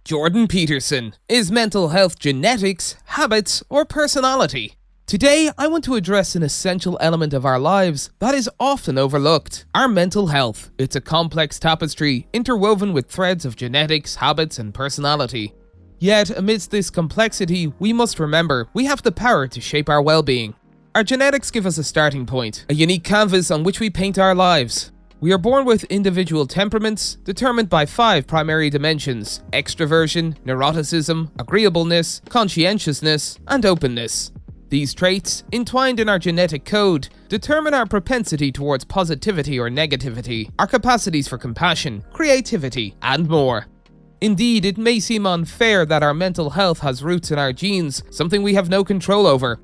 Jordan Peterson. Is mental health genetics, habits, or personality? Today, I want to address an essential element of our lives that is often overlooked: our mental health. It's a complex tapestry interwoven with threads of genetics, habits, and personality. Yet, amidst this complexity, we must remember we have the power to shape our well-being. Our genetics give us a starting point, a unique canvas on which we paint our lives. We are born with individual temperaments determined by 5 primary dimensions: extroversion, neuroticism, agreeableness, conscientiousness, and openness. These traits, entwined in our genetic code, determine our propensity towards positivity or negativity, our capacities for compassion, creativity, and more. Indeed, it may seem unfair that our mental health has roots in our genes, something we have no control over.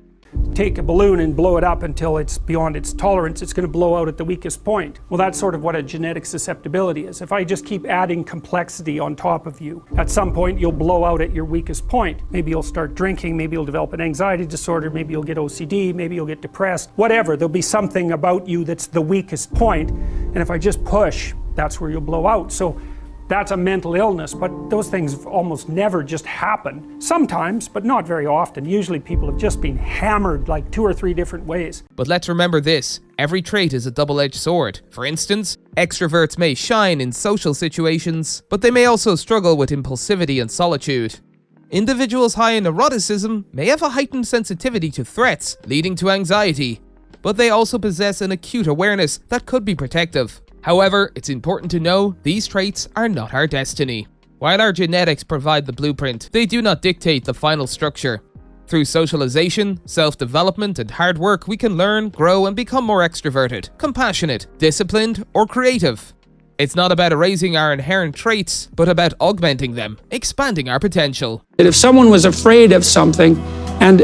Take a balloon and blow it up until it's beyond its tolerance, it's going to blow out at the weakest point. Well, that's sort of what a genetic susceptibility is. If I just keep adding complexity on top of you, at some point you'll blow out at your weakest point. Maybe you'll start drinking, maybe you'll develop an anxiety disorder, maybe you'll get OCD, maybe you'll get depressed, whatever. There'll be something about you that's the weakest point, and if I just push, that's where you'll blow out. So that's a mental illness, but those things almost never just happen. Sometimes, but not very often. Usually people have just been hammered like 2 or 3 different ways. But let's remember this: every trait is a double-edged sword. For instance, extroverts may shine in social situations, but they may also struggle with impulsivity and solitude. Individuals high in neuroticism may have a heightened sensitivity to threats, leading to anxiety, but they also possess an acute awareness that could be protective. However, it's important to know these traits are not our destiny. While our genetics provide the blueprint, they do not dictate the final structure. Through socialization, self-development, and hard work, we can learn, grow, and become more extroverted, compassionate, disciplined, or creative. It's not about erasing our inherent traits, but about augmenting them, expanding our potential. If someone was afraid of something and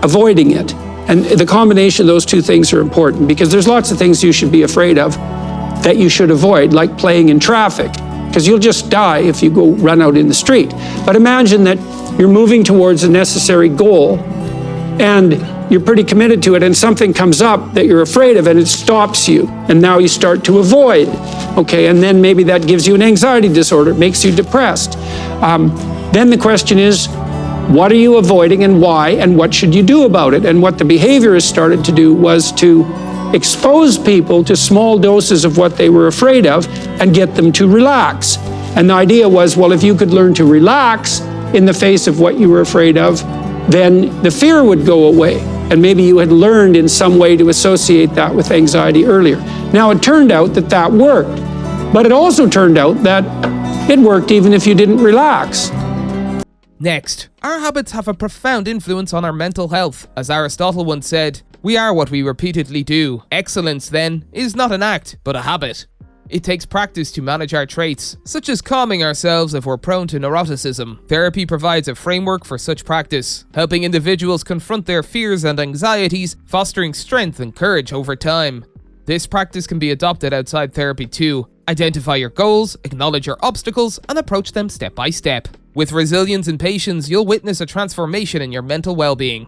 avoiding it, and the combination of those 2 things are important, because there's lots of things you should be afraid of that you should avoid, like playing in traffic, because you'll just die if you go run out in the street. But imagine that you're moving towards a necessary goal and you're pretty committed to it, and something comes up that you're afraid of and it stops you, and now you start to avoid. Okay, and then maybe that gives you an anxiety disorder, it makes you depressed. Then the question is, what are you avoiding and why, and what should you do about it? And what the behaviorists started to do was to expose people to small doses of what they were afraid of and get them to relax. And the idea was, well, if you could learn to relax in the face of what you were afraid of, then the fear would go away. And maybe you had learned in some way to associate that with anxiety earlier. Now, it turned out that that worked, but it also turned out that it worked even if you didn't relax. Next, our habits have a profound influence on our mental health. As Aristotle once said, "We are what we repeatedly do." Excellence, then, is not an act, but a habit. It takes practice to manage our traits, such as calming ourselves if we're prone to neuroticism. Therapy provides a framework for such practice, helping individuals confront their fears and anxieties, fostering strength and courage over time. This practice can be adopted outside therapy too. Identify your goals, acknowledge your obstacles, and approach them step by step. With resilience and patience, you'll witness a transformation in your mental well-being.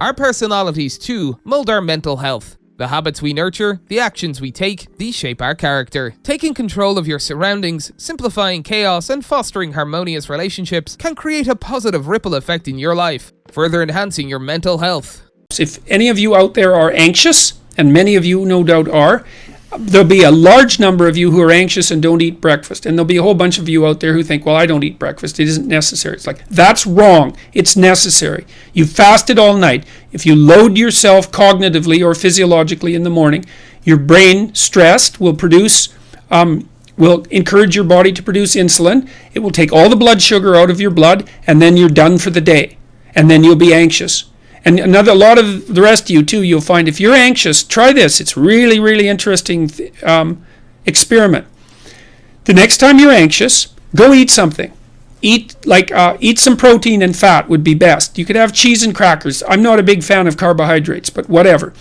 Our personalities, too, mold our mental health. The habits we nurture, the actions we take, these shape our character. Taking control of your surroundings, simplifying chaos, and fostering harmonious relationships can create a positive ripple effect in your life, further enhancing your mental health. If any of you out there are anxious, and many of you no doubt are, there'll be a large number of you who are anxious and don't eat breakfast. And there'll be a whole bunch of you out there who think, well, I don't eat breakfast, it isn't necessary. It's like, that's wrong. It's necessary. You fasted all night. If you load yourself cognitively or physiologically in the morning, your brain, stressed, will encourage your body to produce insulin. It will take all the blood sugar out of your blood, and then you're done for the day. And then you'll be anxious. And a lot of the rest of you too, you'll find if you're anxious, try this. It's really, really interesting experiment. The next time you're anxious, go eat something. Eat some protein and fat would be best. You could have cheese and crackers. I'm not a big fan of carbohydrates, but whatever.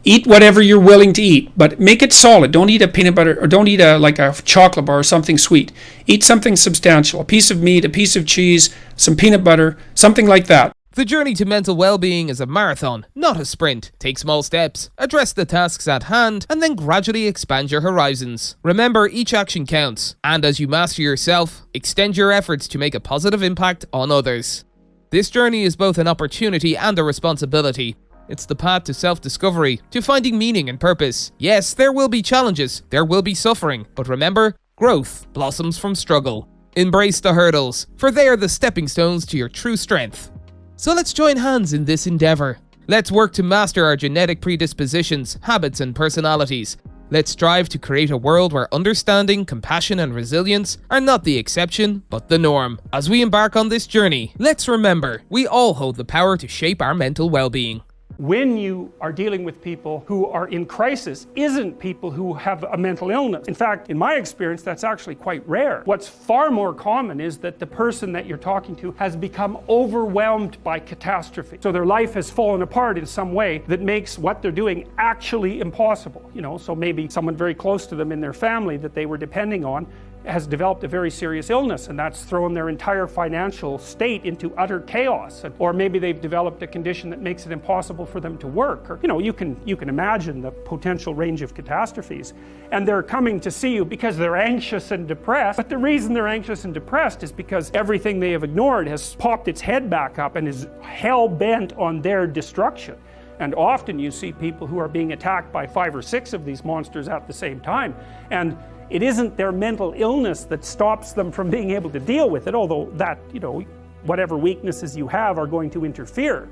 Eat whatever you're willing to eat, but make it solid. Don't eat a peanut butter, or don't eat a chocolate bar or something sweet. Eat something substantial, a piece of meat, a piece of cheese, some peanut butter, something like that. The journey to mental well-being is a marathon, not a sprint. Take small steps, address the tasks at hand, and then gradually expand your horizons. Remember, each action counts, and as you master yourself, extend your efforts to make a positive impact on others. This journey is both an opportunity and a responsibility. It's the path to self-discovery, to finding meaning and purpose. Yes, there will be challenges, there will be suffering, but remember, growth blossoms from struggle. Embrace the hurdles, for they are the stepping stones to your true strength. So let's join hands in this endeavor. Let's work to master our genetic predispositions, habits, and personalities. Let's strive to create a world where understanding, compassion, and resilience are not the exception, but the norm. As we embark on this journey, let's remember, we all hold the power to shape our mental well-being. When you are dealing with people who are in crisis isn't people who have a mental illness. In fact, in my experience, that's actually quite rare. What's far more common is that the person that you're talking to has become overwhelmed by catastrophe. So their life has fallen apart in some way that makes what they're doing actually impossible. So maybe someone very close to them in their family that they were depending on has developed a very serious illness, and that's thrown their entire financial state into utter chaos. Or maybe they've developed a condition that makes it impossible for them to work. Or, you can imagine the potential range of catastrophes. And they're coming to see you because they're anxious and depressed. But the reason they're anxious and depressed is because everything they have ignored has popped its head back up and is hell-bent on their destruction. And often you see people who are being attacked by 5 or 6 of these monsters at the same time. And it isn't their mental illness that stops them from being able to deal with it, although that, whatever weaknesses you have are going to interfere.